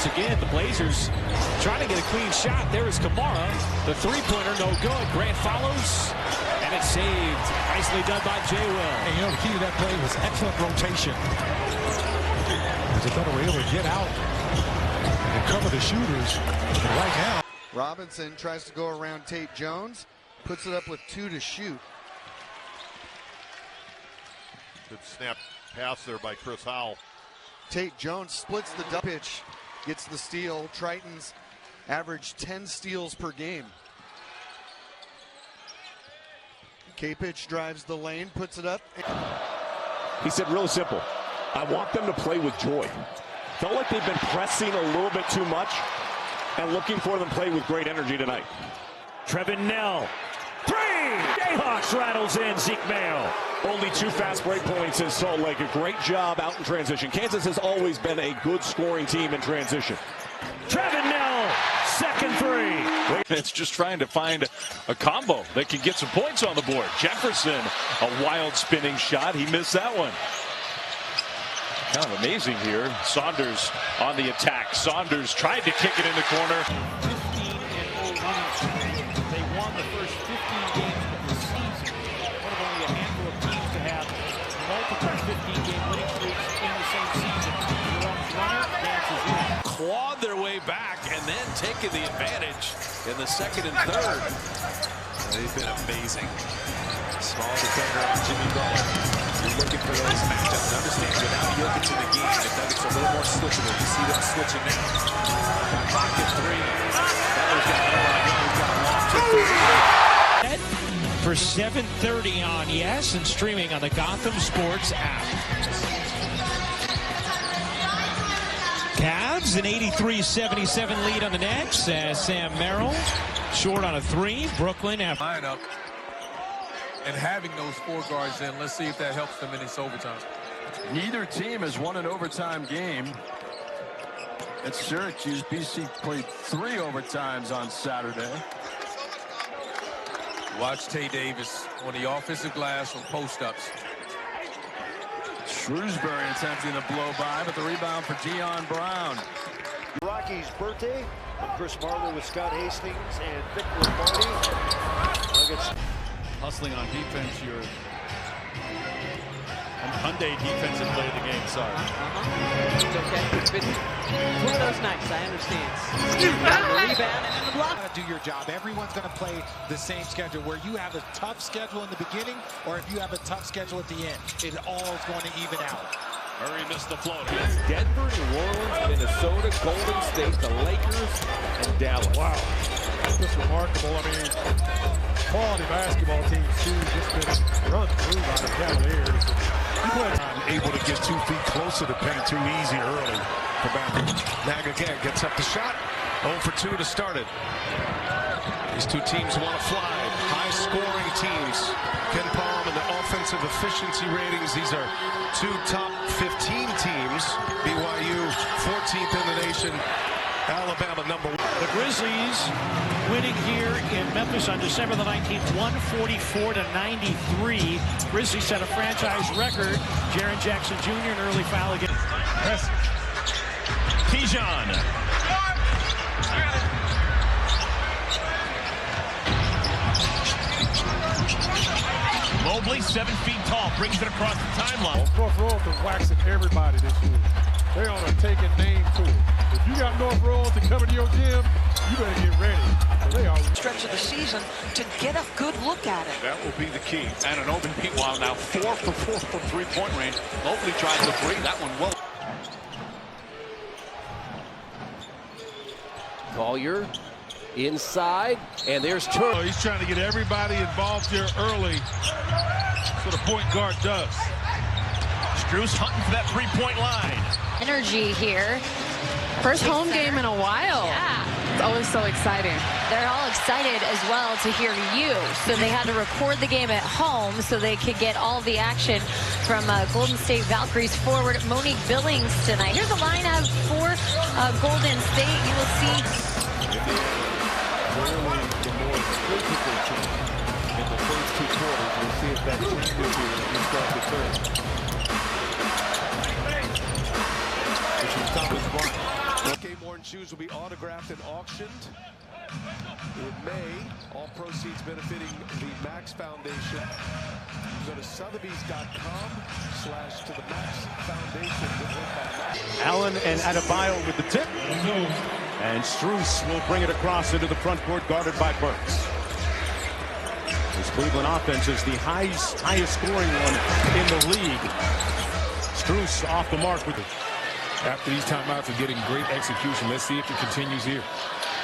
once again. The Blazers trying to get a clean shot. There is Kamara. The three-pointer, no good. Grant follows, and it's saved. Nicely done by Jay Will. And you know, the key to that play was excellent rotation. As they thought they were able to get out and cover the shooters. And right now, Robinson tries to go around Tate Jones, puts it up with 2 to shoot. Good snap pass there by Chris Howell. Tate Jones splits the double pitch, gets the steal. Triton's average 10 steals per game. K-Pitch drives the lane, puts it up. He said real simple, I want them to play with joy. Felt like they've been pressing a little bit too much and looking for them to play with great energy tonight. Trevin Knell. 3! Jayhawks rattles in. Zeke Mayo. Only 2 fast break points in Salt Lake. A great job out in transition. Kansas has always been a good scoring team in transition. Trevin Knell. Second 3. It's just trying to find a combo that can get some points on the board. Jefferson, a wild spinning shot. He missed that one. Kind of amazing here. Saunders on the attack. Saunders tried to kick it in the corner. 15-0 winning streak. They won the first 15 games of the season. One of only a handful of teams to have multiple 15-game winning streaks in the same season. Jerome's runner dances in. Clawed their way back and then taking the advantage in the second and third. They've been amazing. Small defender on Jimmy Butler. You're looking for those matchups. Understand without Jokic in the game, the Nuggets are a little more switchable. You see them switching now. Got pocket 3. Butler's got no idea. He's got a launch For 7:30 on Yes and streaming on the Gotham Sports app. Cavs an 83-77 lead on the Nets as Sam Merrill short on a 3. Brooklyn after lineup and having those 4 guards in. Let's see if that helps them in this overtime. Neither team has won an overtime game. At Syracuse, BC played 3 overtimes on Saturday. Watch Tay Davis on the offensive glass from post-ups. Shrewsbury attempting the blow by, but the rebound for Dion Brown. Rocky's birthday. Chris Marlowe with Scott Hastings and Vic Lombardi. Nuggets hustling on defense. Your Hyundai defensive play of the game. Sorry. It's okay. It's been one of those nights. I understand. The rebound and then the block. Do your job. Everyone's going to play the same schedule. Where you have a tough schedule in the beginning, or if you have a tough schedule at the end, it all is going to even out. Murray missed the float. Denver, New Orleans, Minnesota, Golden State, the Lakers, and Dallas. Wow. Just remarkable. I mean, quality basketball teams, too, just been run through by the Cavaliers. Able to get 2 feet closer to paint too easy early. Nag again gets up the shot. 0 for 2 to start it. These 2 teams want to fly. High-scoring teams. Ken Palm and the offensive efficiency ratings. These are 2 top 15 teams. BYU 14th in the nation. Alabama number 1. the Grizzlies winning here in Memphis on December the 19th, 144-93. Grizzlies set a franchise record. Jaren Jackson Jr. an early foul again. Tijon. Mobley, 7 feet tall, brings it across the timeline. North Royalton waxing everybody this year. They on a taking name to it. If you got North Royalton coming to your gym, you better get ready. They are stretch of the season to get a good look at it. That will be the key. And an open meanwhile now 4 for 4 from three-point range. Mobley tries the 3. That one well. Collier inside, and there's Turner. He's trying to get everybody involved here early. That's what a point guard does. Strus hunting for that three-point line. Energy here. First home game in a while. Yeah. It's always so exciting. They're all excited as well to hear you. So they had to record the game at home so they could get all the action from Golden State Valkyries forward Monique Billings tonight. Here's a lineup for Golden State. You will see. Clearly the more physical team in the first 2 quarters. We'll see if that changes here as we start the third. This is Thomas Bryant. Dave Morton shoes will be autographed and auctioned in May. All proceeds benefiting the Max Foundation. Go to Sotheby's.com/to the Max Foundation. Allen and Adebayo with the tip. And Strus will bring it across into the front court, guarded by Burks. This Cleveland offense is the highest scoring one in the league. Strus off the mark with it. After these timeouts and getting great execution, let's see if it continues here.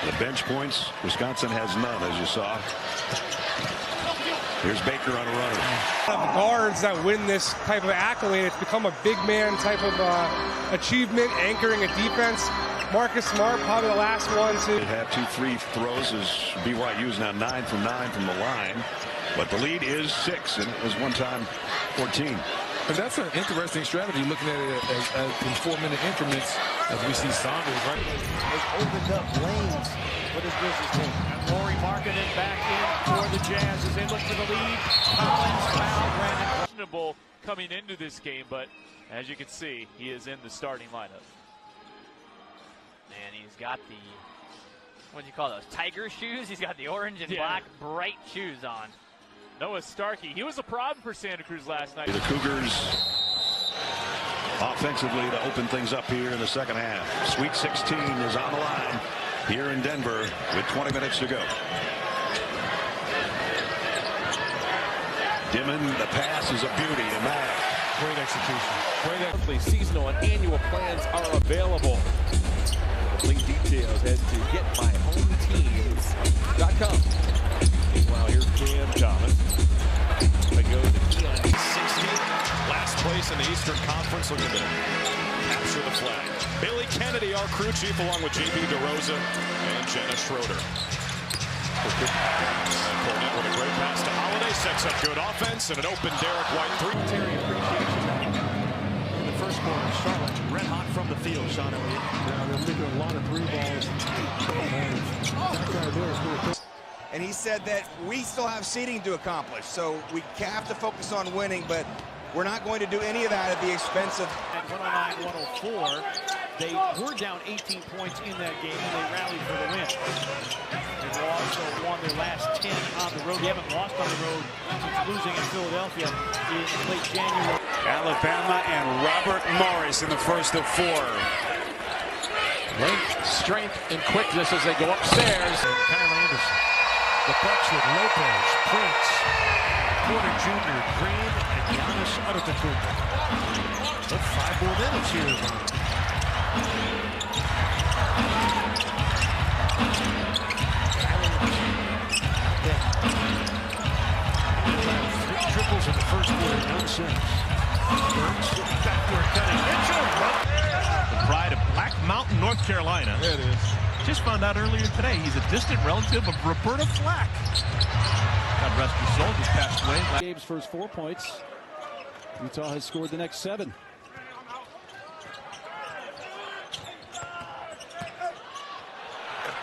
The bench points, Wisconsin has none, as you saw. Here's Baker on a runner. Guards that win this type of accolade, it's become a big man type of achievement, anchoring a defense. Marcus Smart, probably the last one to have 2 free throws as BYU's now 9 from 9 from the line. But the lead is 6, and it was one time 14. And that's an interesting strategy, looking at it as in 4-minute increments, as we see Saunders, right? Has opened up lanes for this Grizzlies team. And Lauri Markkanen back in for the Jazz as they look for the lead. Collins foul, Brandon. Questionable coming into this game, but as you can see, he is in the starting lineup. And he's got the, what do you call those, tiger shoes? He's got the orange and black bright shoes on. Noah Starkey, he was a problem for Santa Cruz last night. The Cougars offensively to open things up here in the second half. Sweet 16 is on the line here in Denver with 20 minutes to go. Dimon, the pass is a beauty to Mack. Great execution. Great seasonal and annual plans are available. Complete details head to getmyhometeams.com. Meanwhile, here's Cam Thomas. They go to Keon. 16, last place in the Eastern Conference, looking to capture the flag. Billy Kennedy, our crew chief, along with J.B. DeRosa and Jenna Schroeder. Cornette with a great pass to Holiday, sets up good offense and an open Derek White three. Terry appreciation in the first quarter. Charlotte red hot from the field, Sean Elliott. Yeah, they're making a lot of 3 balls. And he said that we still have seeding to accomplish, so we have to focus on winning, but we're not going to do any of that at the expense of. At 109-104, they were down 18 points in that game, and they rallied for the win. They've also won their last 10 on the road. They haven't lost on the road since losing in Philadelphia in late January. Alabama and Robert Morris in the first of 4. Length, strength, and quickness as they go upstairs. And Kyle Anderson. The Bucks with Lopez, Prince, Porter Jr., Green, and Giannis Antetokounmpo. But 5 more minutes here, Ron. 3 triples in the first quarter, none since. Backward cutting. The pride of Black Mountain, North Carolina. There it is. Just found out earlier today he's a distant relative of Roberta Flack. God rest her soul, just passed away. Gabe's first 4 points. Utah has scored the next 7.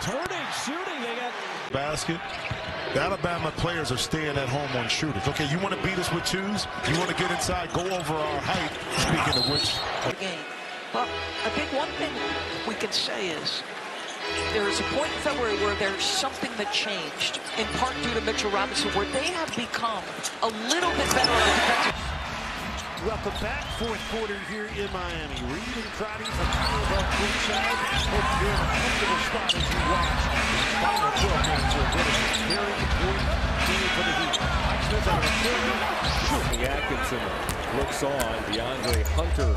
Turning, shooting, they got basket. The Alabama players are staying at home on shooters. Okay, you want to beat us with 2s? You want to get inside, go over our height. Speaking of which. Game. Well, I think one thing we can say is there is a point in February where there's something that changed, in part due to Mitchell Robinson, where they have become a little bit better on the defensive. Welcome back, 4th quarter here in Miami. Reed and Crotty from above ringside. Hope you're in a comfortable spot as you watch. Final 12 minutes of what is a very important game for the Heat. Smith out of the corner. Atkinson looks on. DeAndre Hunter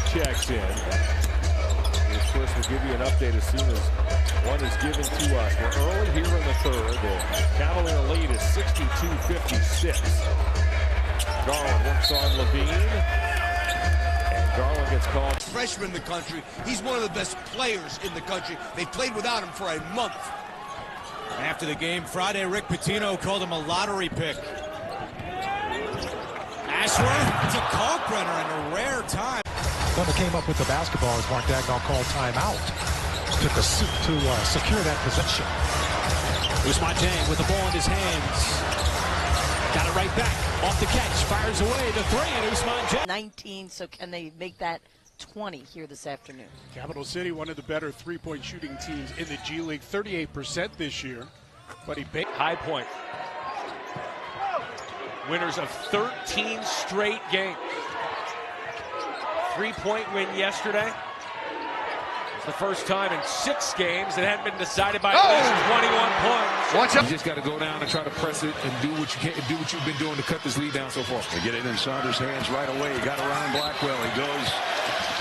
checks in. And of course, we'll give you an update as soon as one is given to us. We're early here in the third. The Cavalier lead is 62-56. Garland works on Levine, and Garland gets called. Freshman in the country. He's one of the best players in the country. They played without him for a month. After the game Friday, Rick Pitino called him a lottery pick. Ashworth to Kalkbrenner in a rare time. One that came up with the basketball as Mark Dagnall called timeout. Took a suit to secure that possession. Ousmane Dieng with the ball in his hands. Got it right back. Off the catch. Fires away the 3, and Ousmane Dieng. 19, so can they make that 20 here this afternoon. Capital City, one of the better three-point shooting teams in the G League, 38% this year. But High Point, winners of 13 straight games. 3-point win yesterday. It's the first time in 6 games it hadn't been decided by at least 21 points. You just got to go down and try to press it and do what you can, do what you've been doing to cut this lead down so far. They get it in Saunders' hands right away. He got around Blackwell. He goes